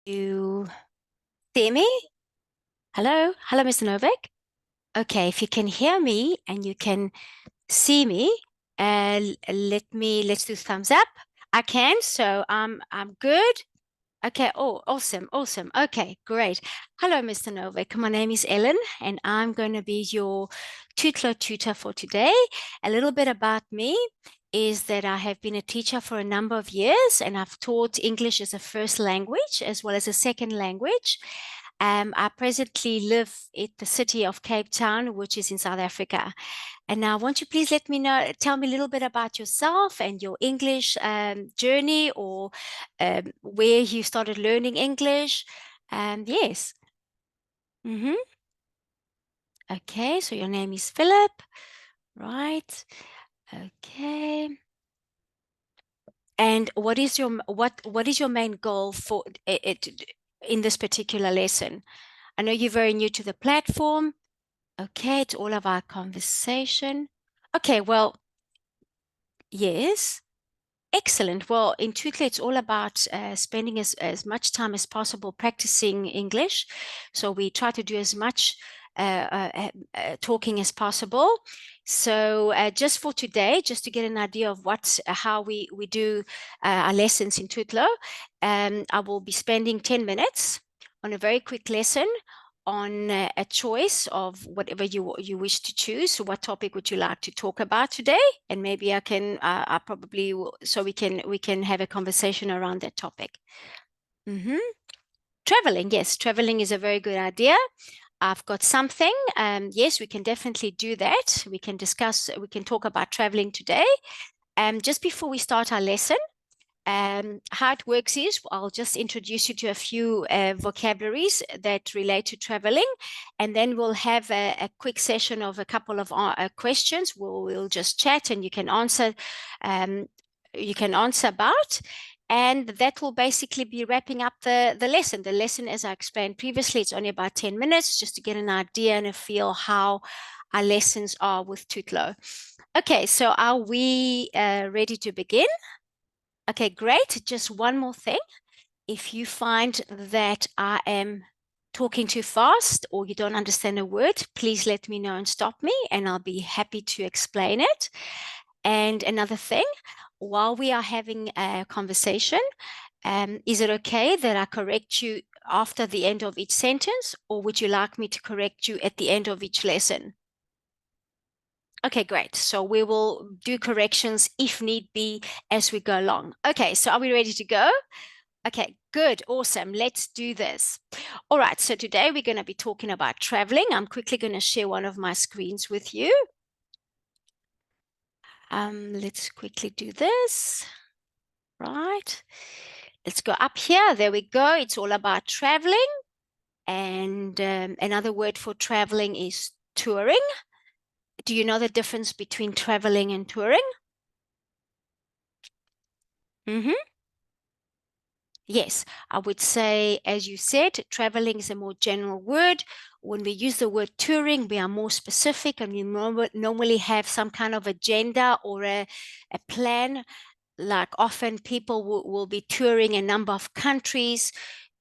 You see me? Hello? Hello, Mr. Novak? Okay, if you can hear me and you can see me, let's do thumbs up. I can, so I'm good. Okay, oh, awesome, awesome. Okay, great. Hello, Mr. Novak. My name is Ellen, and I'm going to be your Tutlo tutor for today. A little bit about me is that I have been a teacher for a number of years, and I've taught English as a first language as well as a second language. I presently live in the city of Cape Town, which is in South Africa. And now, won't you please tell me a little bit about yourself and your English journey, or where you started learning English? Yes. Mm-hmm. Okay, so your name is Philip, right? Okay. And what is your main goal for it in this particular lesson? I know you're very new to the platform. Okay, it's all about conversation. Okay, well, yes. Excellent. Well, in Tutlo, it's all about spending as much time as possible practicing English. So we try to do as much talking as possible. So just for today, just to get an idea of how we do our lessons in Tutlo, I will be spending 10 minutes on a very quick lesson on a choice of whatever you wish to choose. So what topic would you like to talk about today? And maybe I probably will, so we can have a conversation around that topic. Mm-hmm. Traveling, yes, traveling is a very good idea. I've got something. Yes, we can definitely do that. We can talk about traveling today. Just before we start our lesson, how it works is I'll just introduce you to a few vocabularies that relate to traveling, and then we'll have a quick session of a couple of questions. We'll just chat, and um, you can answer about, and that will basically be wrapping up the lesson. The lesson, as I explained previously, it's only about 10 minutes just to get an idea and a feel how our lessons are with Tutlo. Okay, so are we ready to begin? Okay, great. Just one more thing. If you find that I am talking too fast or you don't understand a word, please let me know and stop me, and I'll be happy to explain it. And another thing, while we are having a conversation, is it okay that I correct you after the end of each sentence, or would you like me to correct you at the end of each lesson? Okay, great. So we will do corrections if need be as we go along. Okay, so are we ready to go? Okay, good, awesome. Let's do this. All right, so today we're going to be talking about traveling. I'm quickly going to share one of my screens with you. Let's quickly do this. Right. Let's go up here. There we go. It's all about traveling. And another word for traveling is touring. Do you know the difference between traveling and touring? Mm-hmm. Yes, I would say, as you said, traveling is a more general word. When we use the word touring, we are more specific, and we normally have some kind of agenda or a plan. Like often people will be touring a number of countries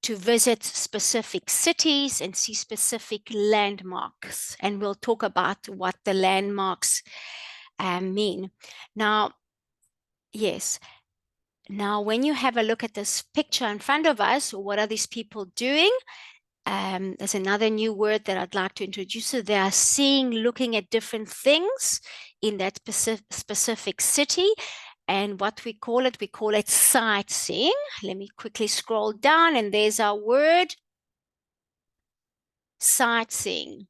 to visit specific cities and see specific landmarks. And we'll talk about what the landmarks mean. Now, yes. Now, when you have a look at this picture in front of us, what are these people doing? There's another new word that I'd like to introduce. So they are seeing, looking at different things in that specific city. And what we call it sightseeing. Let me quickly scroll down, and there's our word, sightseeing.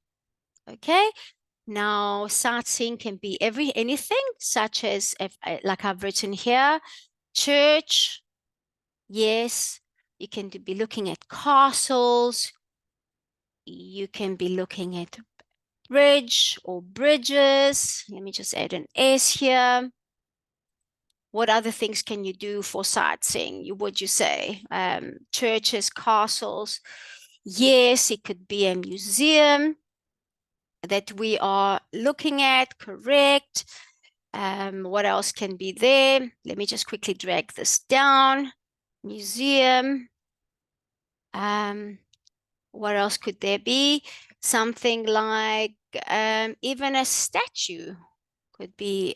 Okay. Now, sightseeing can be anything, such as, like I've written here, church. Yes, you can be looking at castles. You can be looking at bridge or bridges. Let me just add an S here. What other things can you do for sightseeing? Would you say churches, castles? Yes, it could be a museum that we are looking at, correct. What else can be there? Let me just quickly drag this down. Museum. What else could there be? Something like even a statue could be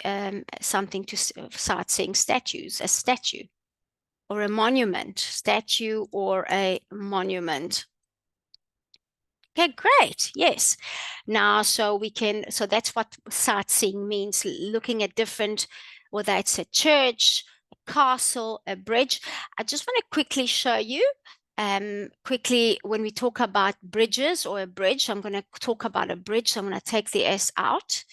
something to start saying statues, a statue or a monument, statue or a monument. Okay, great. Yes. Now, so that's what sightseeing means, looking at different, whether it's a church, a castle, a bridge. I just want to quickly show you, quickly, when we talk about bridges or a bridge, I'm going to talk about a bridge. So I'm going to take the S out.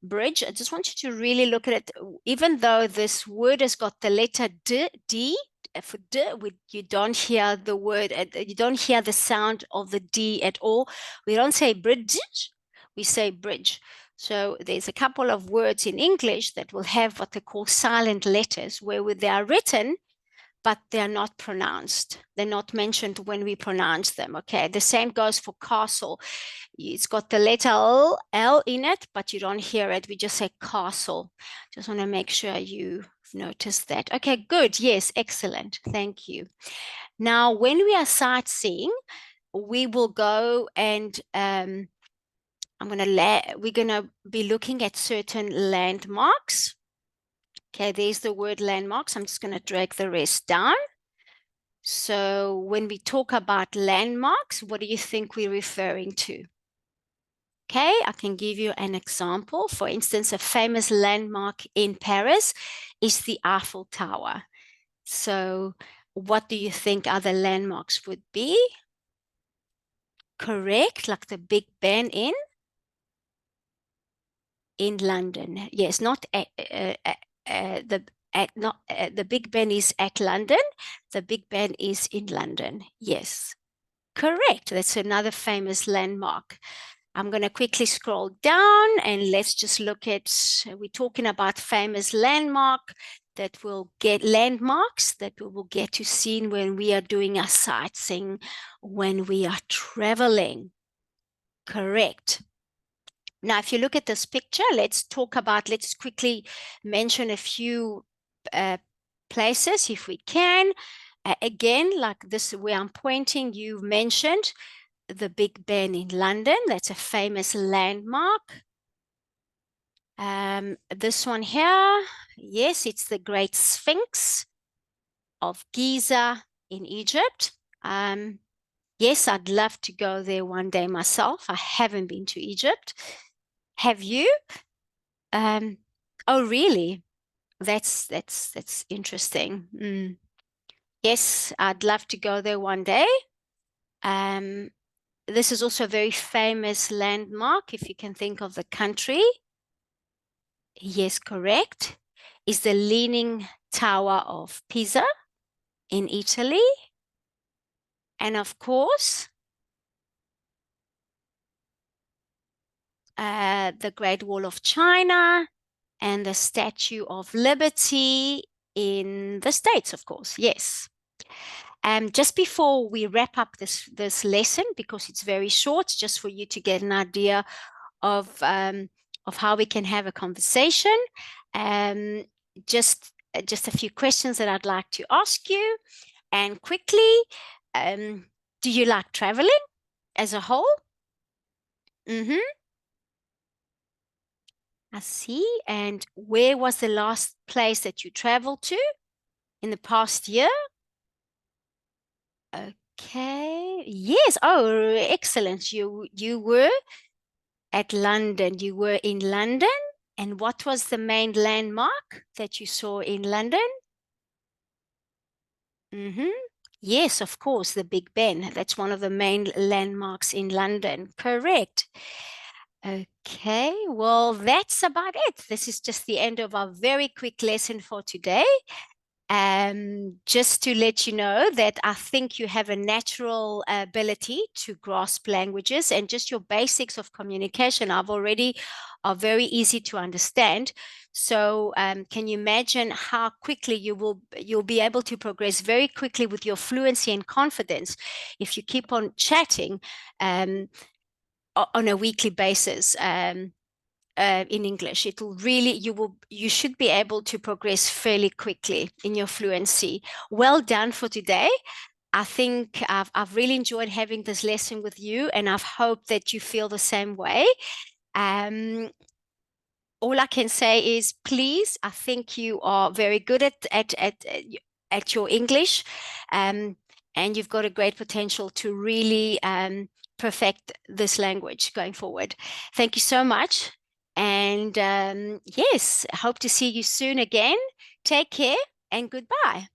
Bridge. I just want you to really look at it. Even though this word has got the letter D, for D, you don't hear the word, you don't hear the sound of the D at all. We don't say bridge, we say bridge. So there's a couple of words in English that will have what they call silent letters, where they are written, but they're not pronounced. They're not mentioned when we pronounce them, okay? The same goes for castle. It's got the letter L in it, but you don't hear it. We just say castle. Just want to make sure you notice that. Okay, good. Yes, excellent. Thank you. Now, when we are sightseeing, we will go and we're gonna be looking at certain landmarks. Okay, there's the word landmarks. I'm just gonna drag the rest down. So when we talk about landmarks, what do you think we're referring to? Okay, I can give you an example. For instance, a famous landmark in Paris is the Eiffel Tower. So what do you think other landmarks would be? Correct, like the Big Ben in London. Yes, not the Big Ben is at London. The Big Ben is in London. Yes, correct. That's another famous landmark. I'm going to quickly scroll down and let's just look at, we're talking about famous landmarks that we will get to see when we are doing our sightseeing, when we are traveling. Correct. Now, if you look at this picture, let's quickly mention a few places if we can. Again, like this, where I'm pointing, you mentioned the Big Ben in London. That's a famous landmark. This one here, yes, it's the Great Sphinx of Giza in Egypt. Yes, I'd love to go there one day myself. I haven't been to Egypt. Have you? Oh, really? That's interesting. Yes, I'd love to go there one day. This is also a very famous landmark, if you can think of the country. Yes, correct. Is the Leaning Tower of Pisa in Italy. And of course, the Great Wall of China and the Statue of Liberty in the States, of course. Yes. Just before we wrap up this lesson, because it's very short, just for you to get an idea of how we can have a conversation, just a few questions that I'd like to ask you. And quickly, do you like traveling as a whole? I see. And where was the last place that you traveled to in the past year? Okay. Yes. Oh, excellent. You were at London. You were in London. And what was the main landmark that you saw in London? Yes, of course, the Big Ben. That's one of the main landmarks in London. Correct. Okay, well, that's about it. This is just the end of our very quick lesson for today. Just to let you know that I think you have a natural ability to grasp languages, and just your basics of communication are very easy to understand. So can you imagine how quickly you'll be able to progress very quickly with your fluency and confidence if you keep on chatting on a weekly basis in English. You should be able to progress fairly quickly in your fluency. Well done for today. I think I've really enjoyed having this lesson with you, and I've hoped that you feel the same way. Um, all I can say is, please, I think you are very good at your English, um, and you've got a great potential to really perfect this language going forward. Thank you so much. And yes, hope to see you soon again. Take care and goodbye.